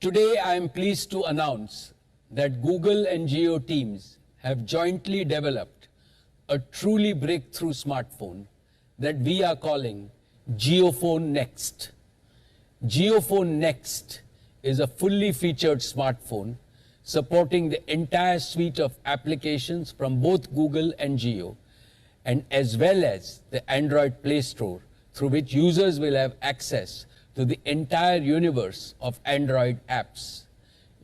Today, I am pleased to announce that Google and JIO teams have jointly developed a truly breakthrough smartphone that we are calling JioPhone Next. JioPhone Next is a fully featured smartphone supporting the entire suite of applications from both Google and JIO, and as well as the Android Play Store, through which users will have access to the entire universe of Android apps.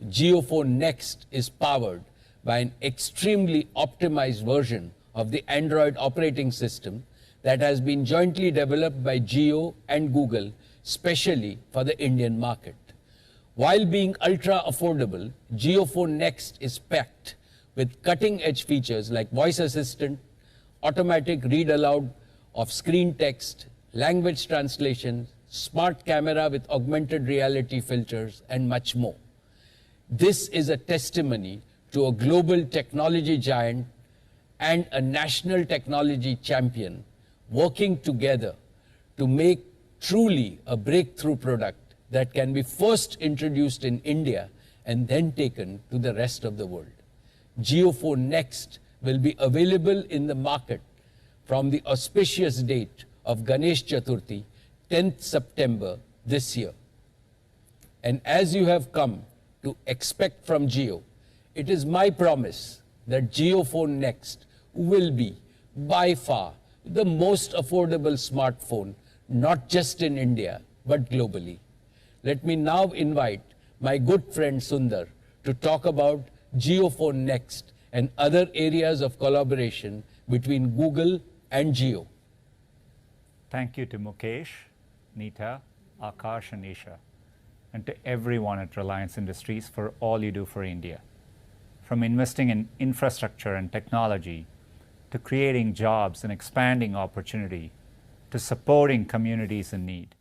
JioPhone Next is powered by an extremely optimized version of the Android operating system that has been jointly developed by JIO and Google, specially for the Indian market. While being ultra affordable, JioPhone Next is packed with cutting-edge features like voice assistant, automatic read aloud of screen text, language translation, smart camera with augmented reality filters, and much more. This is a testimony to a global technology giant and a national technology champion working together to make truly a breakthrough product that can be first introduced in India and then taken to the rest of the world. JioPhone Next will be available in the market from the auspicious date of Ganesh Chaturthi, 10th September this year. And as you have come to expect from JIO, it is my promise that JioPhone Next will be by far the most affordable smartphone, not just in India, but globally. Let me now invite my good friend Sundar to talk about JioPhone Next and other areas of collaboration between Google and JIO. Thank you to Mukesh, Neeta, Akash and Isha, and to everyone at Reliance Industries for all you do for India. From investing in infrastructure and technology, to creating jobs and expanding opportunity, to supporting communities in need,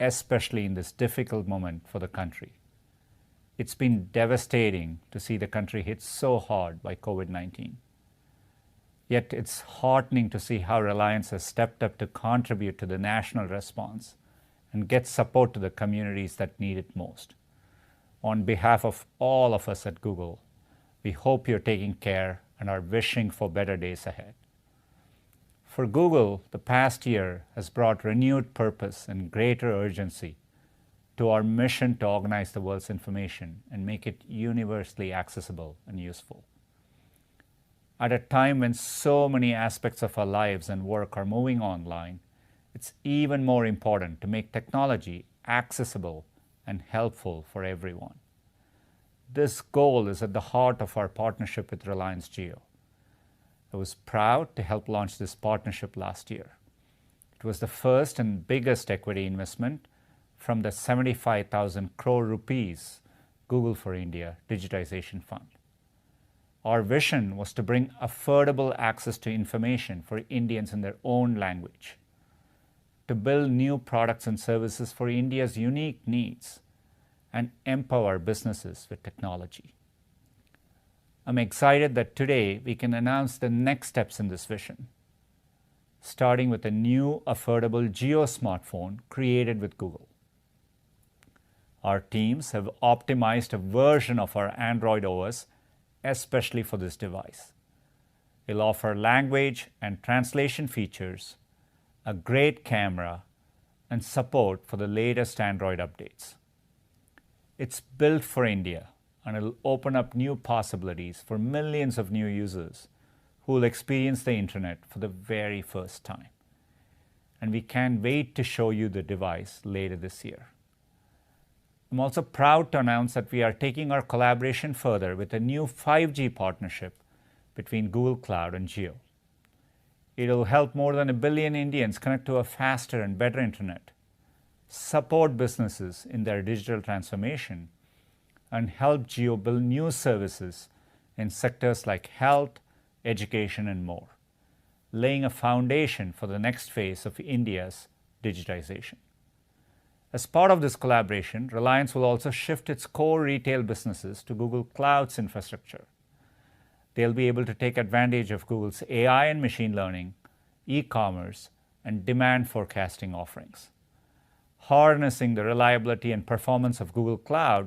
especially in this difficult moment for the country. It's been devastating to see the country hit so hard by COVID-19. Yet it's heartening to see how Reliance has stepped up to contribute to the national response and get support to the communities that need it most. On behalf of all of us at Google, we hope you're taking care and are wishing for better days ahead. For Google, the past year has brought renewed purpose and greater urgency to our mission to organize the world's information and make it universally accessible and useful. At a time when so many aspects of our lives and work are moving online, it's even more important to make technology accessible and helpful for everyone. This goal is at the heart of our partnership with Reliance Jio. I was proud to help launch this partnership last year. It was the first and biggest equity investment from the 75,000 crore rupees Google for India Digitization Fund. Our vision was to bring affordable access to information for Indians in their own language, to build new products and services for India's unique needs, and empower businesses with technology. I'm excited that today we can announce the next steps in this vision, starting with a new affordable Jio smartphone created with Google. Our teams have optimized a version of our Android OS especially for this device. It'll offer language and translation features, a great camera, and support for the latest Android updates. It's built for India, and it'll open up new possibilities for millions of new users who will experience the internet for the very first time. And we can't wait to show you the device later this year. I'm also proud to announce that we are taking our collaboration further with a new 5G partnership between Google Cloud and Jio. It'll help more than 1 billion Indians connect to a faster and better internet, support businesses in their digital transformation, and help Jio build new services in sectors like health, education, and more, laying a foundation for the next phase of India's digitization. As part of this collaboration, Reliance will also shift its core retail businesses to Google Cloud's infrastructure. They'll be able to take advantage of Google's AI and machine learning, e-commerce, and demand forecasting offerings. Harnessing the reliability and performance of Google Cloud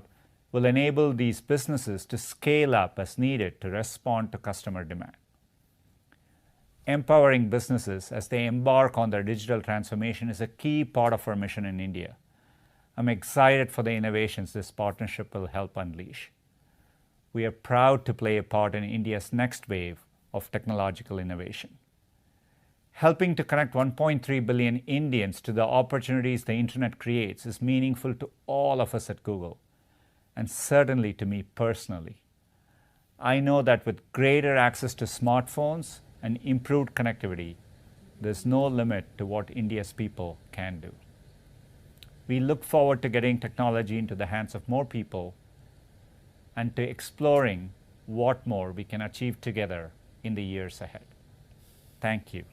will enable these businesses to scale up as needed to respond to customer demand. Empowering businesses as they embark on their digital transformation is a key part of our mission in India. I'm excited for the innovations this partnership will help unleash. We are proud to play a part in India's next wave of technological innovation. Helping to connect 1.3 billion Indians to the opportunities the internet creates is meaningful to all of us at Google, and certainly to me personally. I know that with greater access to smartphones and improved connectivity, there's no limit to what India's people can do. We look forward to getting technology into the hands of more people and to exploring what more we can achieve together in the years ahead. Thank you.